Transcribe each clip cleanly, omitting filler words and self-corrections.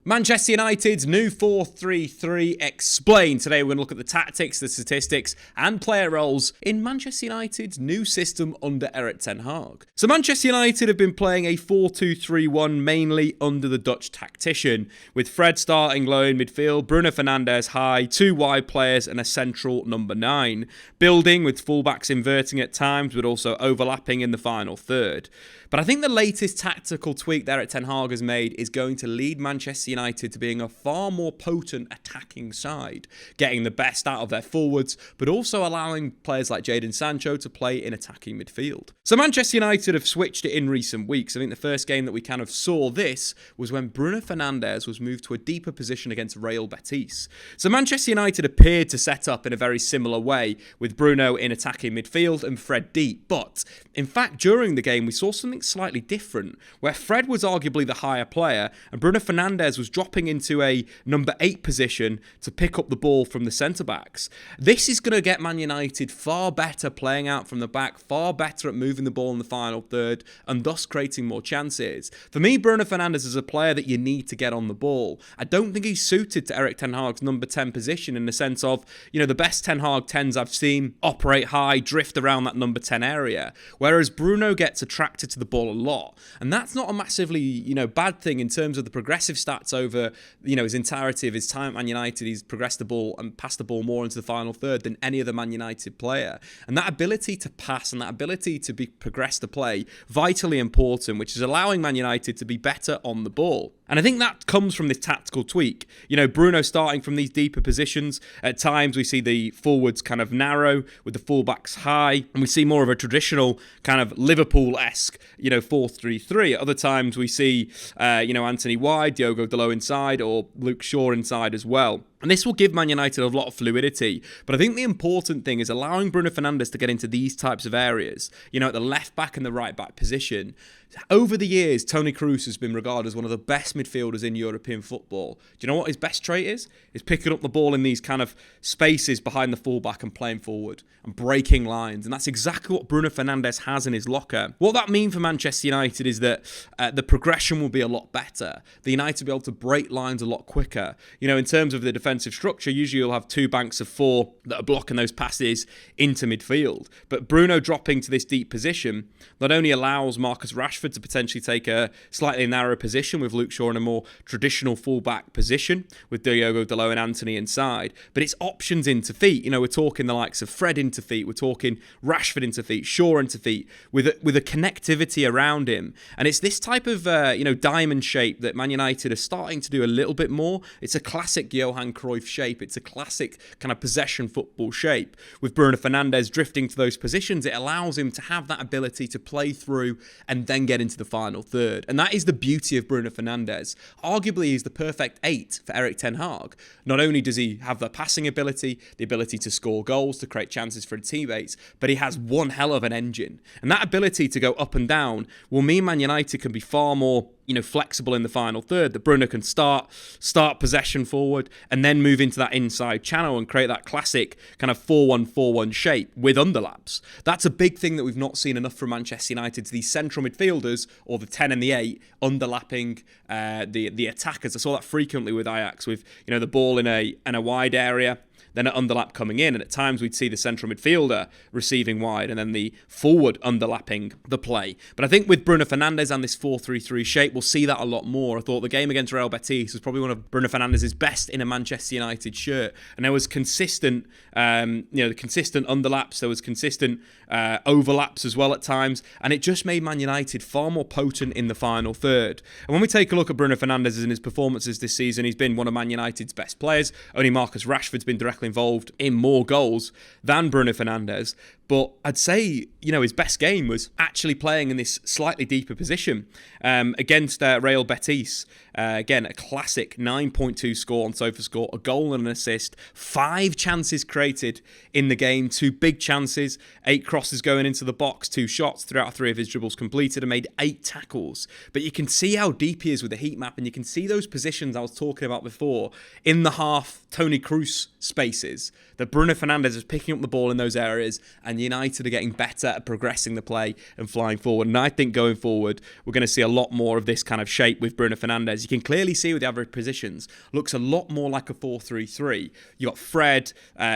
Manchester United's new 4-3-3 explained. Today we're going to look at the tactics, the statistics and player roles in Manchester United's new system under Erik Ten Hag. So Manchester United have been playing a 4-2-3-1 mainly under the Dutch tactician, with Fred starting low in midfield, Bruno Fernandes high, two wide players and a central number 9. Building with fullbacks inverting at times but also overlapping in the final third. But I think the latest tactical tweak that Erik Ten Hag has made is going to lead Manchester United to being a far more potent attacking side, getting the best out of their forwards, but also allowing players like Sancho to play in attacking midfield. So Manchester United have switched it in recent weeks. I think the first game that we kind of saw this was when Bruno Fernandes was moved to a deeper position against Real Betis. So Manchester United appeared to set up in a very similar way, with Bruno in attacking midfield and Fred deep. But in fact, during the game, we saw something slightly different, where Fred was arguably the higher player and Bruno Fernandes was dropping into a number 8 position to pick up the ball from the centre-backs. This is going to get Man United far better playing out from the back, far better at moving the ball in the final third and thus creating more chances. For me, Bruno Fernandes is a player that you need to get on the ball. I don't think he's suited to Erik Ten Hag's number 10 position in the sense of, the best Ten Hag 10s I've seen operate high, drift around that number 10 area, whereas Bruno gets attracted to the ball a lot. And that's not a massively, bad thing in terms of the progressive stats over, his entirety of his time at Man United. He's progressed the ball and passed the ball more into the final third than any other Man United player. And that ability to pass and that ability to progress the play, vitally important, which is allowing Man United to be better on the ball. And I think that comes from this tactical tweak. Bruno starting from these deeper positions. At times we see the forwards kind of narrow with the fullbacks high, and we see more of a traditional kind of Liverpool-esque, 4-3-3. At other times we see, Anthony wide, Diogo Dalot inside, or Luke Shaw inside as well. And this will give Man United a lot of fluidity. But I think the important thing is allowing Bruno Fernandes to get into these types of areas, at the left back and the right back position. Over the years, Toni Kroos has been regarded as one of the best midfielders in European football. Do you know what his best trait is? Is picking up the ball in these kind of spaces behind the fullback and playing forward and breaking lines. And that's exactly what Bruno Fernandes has in his locker. What that means for Manchester United is that the progression will be a lot better. The United will be able to break lines a lot quicker. In terms of the defensive structure, usually you'll have 2 banks of 4 that are blocking those passes into midfield. But Bruno dropping to this deep position not only allows Marcus Rashford to potentially take a slightly narrower position with Luke Shaw in a more traditional fullback position with Diogo Dalot and Anthony inside, but it's options into feet. We're talking the likes of Fred into feet, we're talking Rashford into feet, Shaw into feet, with a connectivity around him. And it's this type of diamond shape that Man United are starting to do a little bit more. It's a classic Johan Cruyff shape. It's a classic kind of possession football shape. With Bruno Fernandes drifting to those positions, it allows him to have that ability to play through and then get into the final third. And that is the beauty of Bruno Fernandes. Arguably, he's the perfect 8 for Erik Ten Hag. Not only does he have the passing ability, the ability to score goals, to create chances for his teammates, but he has one hell of an engine. And that ability to go up and down will mean Man United can be far more flexible in the final third, that Bruno can start possession forward and then move into that inside channel and create that classic kind of 4-1-4-1 shape with underlaps. That's a big thing that we've not seen enough from Manchester United, to these central midfielders, or the 10 and the 8, underlapping the attackers. I saw that frequently with Ajax, with the ball in a wide area, then an underlap coming in, and at times we'd see the central midfielder receiving wide and then the forward underlapping the play. But I think with Bruno Fernandes and this 4-3-3 shape, we'll see that a lot more. I thought the game against Real Betis was probably one of Bruno Fernandes' best in a Manchester United shirt, and there was consistent, consistent underlaps, there was consistent overlaps as well at times, and it just made Man United far more potent in the final third. And when we take a look at Bruno Fernandes and his performances this season, he's been one of Man United's best players. Only Marcus Rashford's been directly involved in more goals than Bruno Fernandes. But I'd say, his best game was actually playing in this slightly deeper position against Real Betis. Again, a classic 9.2 score on SofaScore, a goal and an assist, 5 chances created in the game, 2 big chances, 8 crosses going into the box, 2 shots, 3 out of 3 of his dribbles completed, and made 8 tackles. But you can see how deep he is with the heat map, and you can see those positions I was talking about before in the half Toni Kroos spaces, that Bruno Fernandes is picking up the ball in those areas, and and United are getting better at progressing the play and flying forward. And I think going forward, we're going to see a lot more of this kind of shape with Bruno Fernandes. You can clearly see with the average positions, looks a lot more like a 4-3-3. You've got Fred,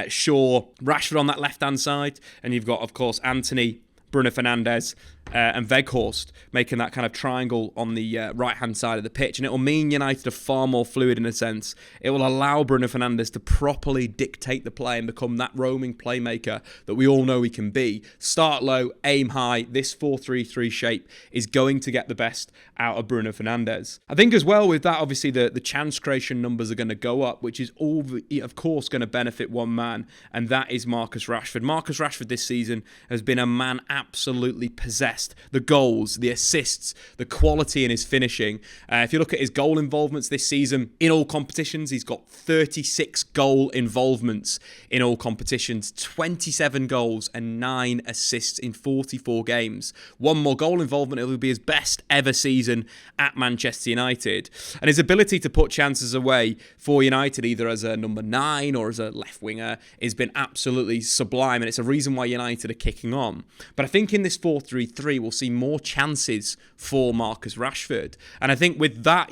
Shaw, Rashford on that left-hand side, and you've got, of course, Anthony, Bruno Fernandes, and Weghorst making that kind of triangle on the right-hand side of the pitch. And it will mean United are far more fluid in a sense. It will allow Bruno Fernandes to properly dictate the play and become that roaming playmaker that we all know he can be. Start low, aim high. This 4-3-3 shape is going to get the best out of Bruno Fernandes. I think as well with that, obviously, the chance creation numbers are going to go up, which is all, of course, going to benefit one man, and that is Marcus Rashford. Marcus Rashford this season has been a man absolutely possessed. The goals, the assists, the quality in his finishing. If you look at his goal involvements this season in all competitions, he's got 36 goal involvements in all competitions, 27 goals and 9 assists in 44 games. One more goal involvement, it will be his best ever season at Manchester United. And his ability to put chances away for United, either as a number 9 or as a left winger, has been absolutely sublime, and it's a reason why United are kicking on. But I think in this 4-3-3, we'll see more chances for Marcus Rashford. And I think with that,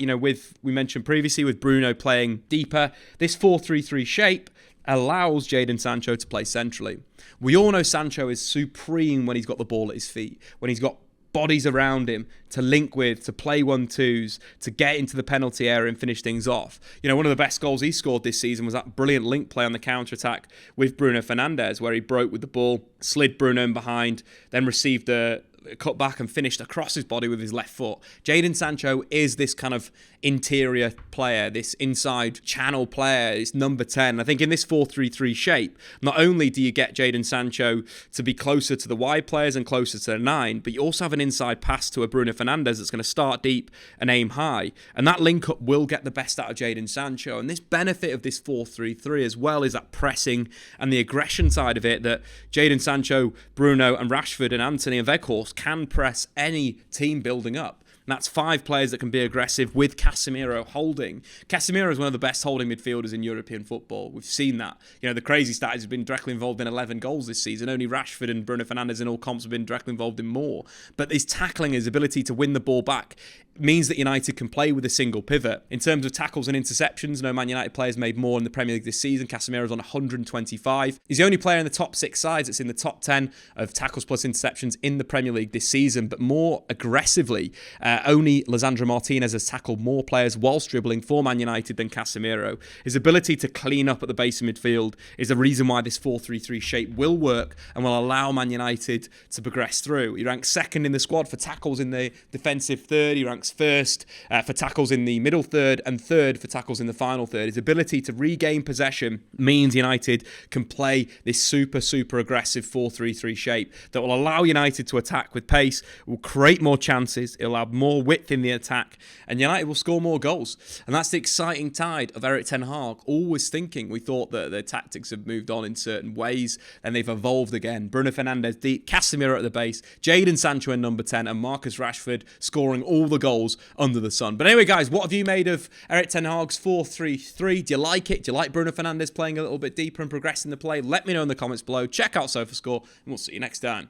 we mentioned previously with Bruno playing deeper, this 4-3-3 shape allows Jadon Sancho to play centrally. We all know Sancho is supreme when he's got the ball at his feet, when he's got bodies around him to link with, to play 1-2s, to get into the penalty area and finish things off. One of the best goals he scored this season was that brilliant link play on the counter-attack with Bruno Fernandes, where he broke with the ball, slid Bruno in behind, then received the cut back and finished across his body with his left foot. Jadon Sancho is this kind of interior player, this inside channel player, this number 10. I think in this 4-3-3 shape, not only do you get Jadon Sancho to be closer to the wide players and closer to the 9, but you also have an inside pass to a Bruno Fernandes that's going to start deep and aim high. And that link-up will get the best out of Jadon Sancho. And this benefit of this 4-3-3 as well is that pressing and the aggression side of it, that Jadon Sancho, Bruno and Rashford and Anthony and Weghorst can press any team building up. And that's 5 players that can be aggressive with Casemiro holding. Casemiro is one of the best holding midfielders in European football. We've seen that. The crazy stat is he's been directly involved in 11 goals this season. Only Rashford and Bruno Fernandes in all comps have been directly involved in more. But his tackling, his ability to win the ball back, means that United can play with a single pivot. In terms of tackles and interceptions, no Man United players made more in the Premier League this season. Casemiro's on 125. He's the only player in the top 6 sides that's in the top 10 of tackles plus interceptions in the Premier League this season, but more aggressively. Only Lisandro Martinez has tackled more players whilst dribbling for Man United than Casemiro. His ability to clean up at the base of midfield is the reason why this 4-3-3 shape will work and will allow Man United to progress through. He ranks 2nd in the squad for tackles in the defensive third. He ranks 1st for tackles in the middle third and 3rd for tackles in the final third. His ability to regain possession means United can play this super aggressive 4-3-3 shape that will allow United to attack with pace, will create more chances, it'll have more width in the attack, and United will score more goals. And that's the exciting tide of Erik Ten Hag, always thinking. We thought that their tactics have moved on in certain ways and they've evolved again. Bruno Fernandes deep, Casemiro at the base, Jadon Sancho in number 10 and Marcus Rashford scoring all the goals under the sun. But anyway, guys, what have you made of Erik Ten Hag's 4-3-3? Do you like it? Do you like Bruno Fernandes playing a little bit deeper and progressing the play? Let me know in the comments below. Check out SofaScore and we'll see you next time.